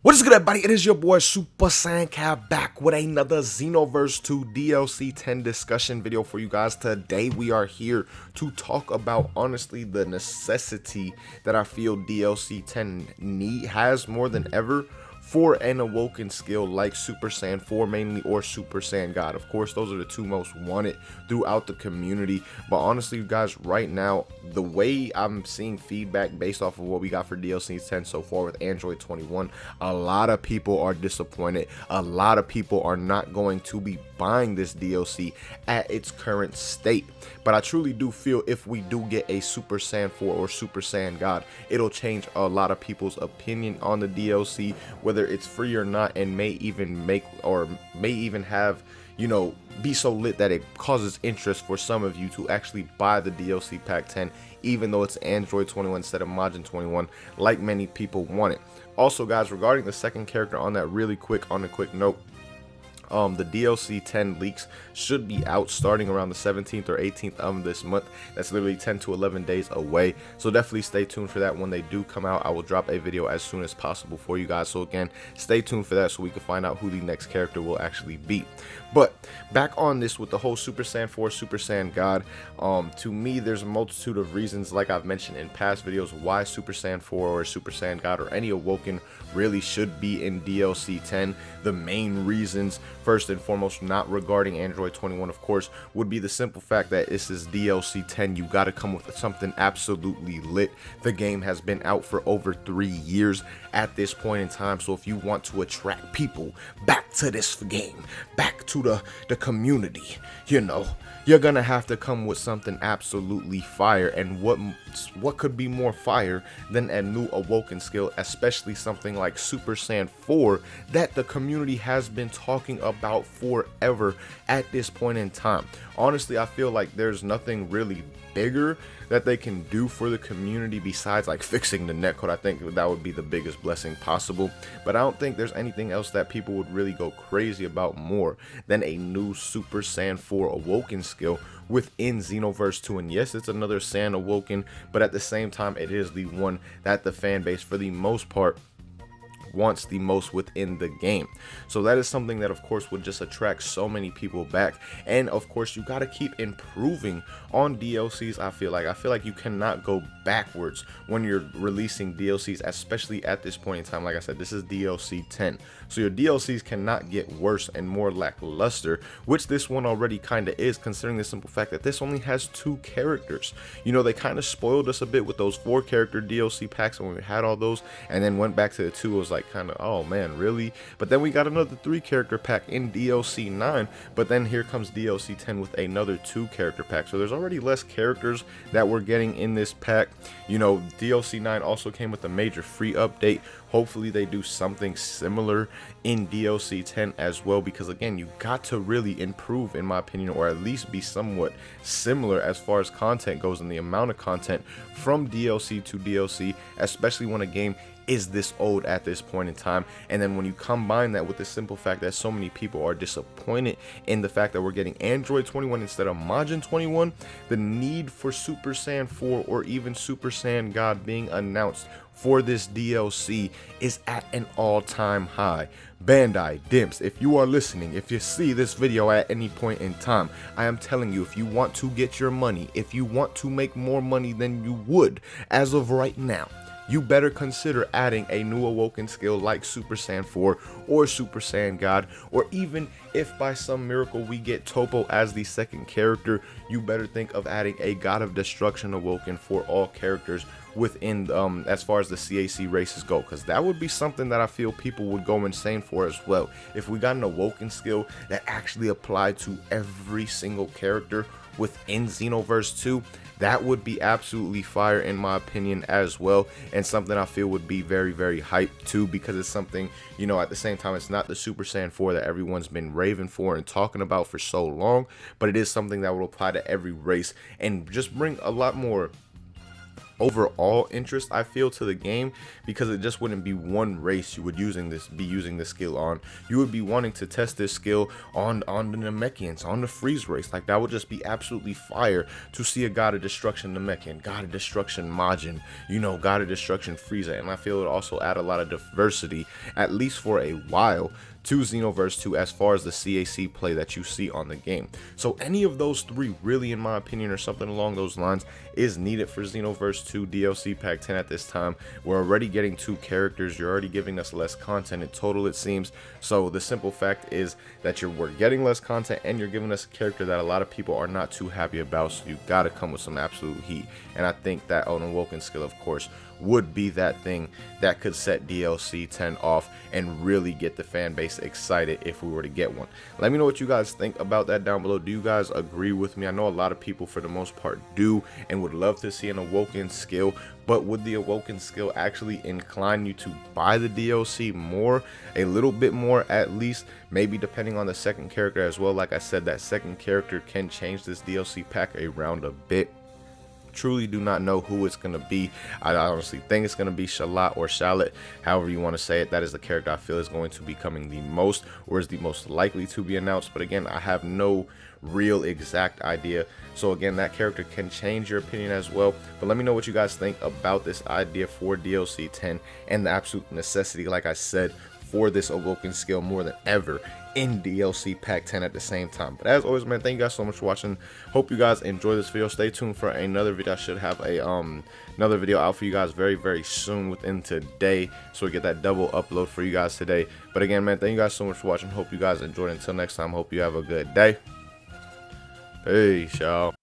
What is good, everybody? It is your boy Super Saiyan Cat back with another Xenoverse 2 DLC 10 discussion video for you guys. Today we are here to talk about honestly the necessity that I feel DLC 10 has more than ever for an awoken skill like Super Saiyan 4 mainly, or Super Saiyan God. Of course, those are the two most wanted throughout the community. But honestly, you guys, right now, the way I'm seeing feedback based off of what we got for DLC 10 so far with Android 21, a lot of people are disappointed. A lot of people are not going to be buying this DLC at its current state. But I truly do feel if we do get a Super Saiyan 4 or Super Saiyan God, it'll change a lot of people's opinion on the DLC, whether it's free or not, and may even have, you know, be so lit that it causes interest for some of you to actually buy the DLC pack 10, even though it's Android 21 instead of Majin 21, like many people want it. Also, guys, regarding the second character, on a quick note, the DLC 10 leaks should be out starting around the 17th or 18th of this month. That's literally 10 to 11 days away, so definitely stay tuned for that. When they do come out, I will drop a video as soon as possible for you guys. So again, stay tuned for that so we can find out who the next character will actually be. But back on this with the whole Super Saiyan 4, Super Saiyan God, to me there's a multitude of reasons, like I've mentioned in past videos, why Super Saiyan 4 or Super Saiyan God or any Awoken really should be in DLC 10. The main reasons, first and foremost, not regarding Android 21, of course, would be the simple fact that this is DLC 10. You got to come with something absolutely lit. The game has been out for over 3 years at this point in time, so if you want to attract people back to this game, back to the community, you know, you're gonna have to come with something absolutely fire. And what could be more fire than a new awoken skill, especially something like Super Saiyan 4 that the community has been talking about forever at this point in time. Honestly, I feel like there's nothing really bigger that they can do for the community besides like fixing the netcode. I think that would be the biggest blessing possible, but I don't think there's anything else that people would really go crazy about more than a new Super Saiyan 4 awoken skill within Xenoverse 2. And yes, it's another Saiyan awoken, but at the same time, it is the one that the fan base for the most part wants the most within the game. So that is something that of course would just attract so many people back. And of course, you got to keep improving on DLCs. I feel like you cannot go backwards when you're releasing DLCs, especially at this point in time. Like I said, this is DLC 10, so your DLCs cannot get worse and more lackluster, which this one already kind of is, considering the simple fact that this only has 2 characters. You know, they kind of spoiled us a bit with those 4 character DLC packs when we had all those, and then went back to the 2. It was like kind of, oh man, really? But then we got another 3 character pack in DLC 9, but then here comes DLC 10 with another 2 character pack. So there's already less characters that we're getting in this pack. You know, DLC 9 also came with a major free update. Hopefully they do something similar in DLC 10 as well, because again, you got to really improve, in my opinion, or at least be somewhat similar as far as content goes and the amount of content from DLC to DLC, especially when a game is this old at this point in time. And then when you combine that with the simple fact that so many people are disappointed in the fact that we're getting Android 21 instead of Majin 21, the need for Super Saiyan 4 or even Super Saiyan God being announced for this DLC is at an all-time high. Bandai, Dimps, if you are listening, if you see this video at any point in time, I am telling you, if you want to get your money, if you want to make more money than you would as of right now, you better consider adding a new awoken skill like Super Saiyan 4 or Super Saiyan God, or even if by some miracle we get Topo as the second character, you better think of adding a God of Destruction awoken for all characters within as far as the CAC races go, because that would be something that I feel people would go insane for as well. If we got an awoken skill that actually applied to every single character within Xenoverse 2, that would be absolutely fire in my opinion as well, and something I feel would be very, very hyped too, because it's something, you know, at the same time, it's not the Super Saiyan 4 that everyone's been raving for and talking about for so long, but it is something that will apply to every race and just bring a lot more overall interest, I feel, to the game, because it just wouldn't be one race you would be using this skill on. You would be wanting to test this skill on the Namekians, on the freeze race. Like, that would just be absolutely fire to see a God of Destruction Namekian, God of Destruction Majin, you know, God of Destruction Frieza. And I feel it would also add a lot of diversity, at least for a while, to Xenoverse 2 as far as the CAC play that you see on the game. So any of those three, really, in my opinion, or something along those lines, is needed for Xenoverse 2 DLC Pack 10 at this time. We're already getting 2 characters. You're already giving us less content in total, it seems. So the simple fact is that we're getting less content, and you're giving us a character that a lot of people are not too happy about. So you gotta come with some absolute heat. And I think that Awoken skill, of course, would be that thing that could set DLC 10 off and really get the fan base excited if we were to get one. Let me know what you guys think about that down below. Do you guys agree with me? I know a lot of people, for the most part, do and would love to see an Awoken skill, but would the Awoken skill actually incline you to buy the DLC more, a little bit more at least, maybe depending on the second character as well? Like I said, that second character can change this DLC pack around a bit. Truly do not know who it's going to be. I honestly think it's going to be Shalat or Shalit, however you want to say it. That is the character I feel is going to be coming the most, or is the most likely to be announced. But again, I have no real exact idea. So again, that character can change your opinion as well. But let me know what you guys think about this idea for DLC 10 and the absolute necessity, like I said, for this Awoken skill more than ever in DLC Pack 10 at the same time. But as always, man, thank you guys so much for watching. Hope you guys enjoy this video. Stay tuned for another video. I should have a another video out for you guys very soon, within today, so we get that double upload for you guys today. But again, man, thank you guys so much for watching. Hope you guys enjoyed. Until next time, hope you have a good day. Peace, y'all.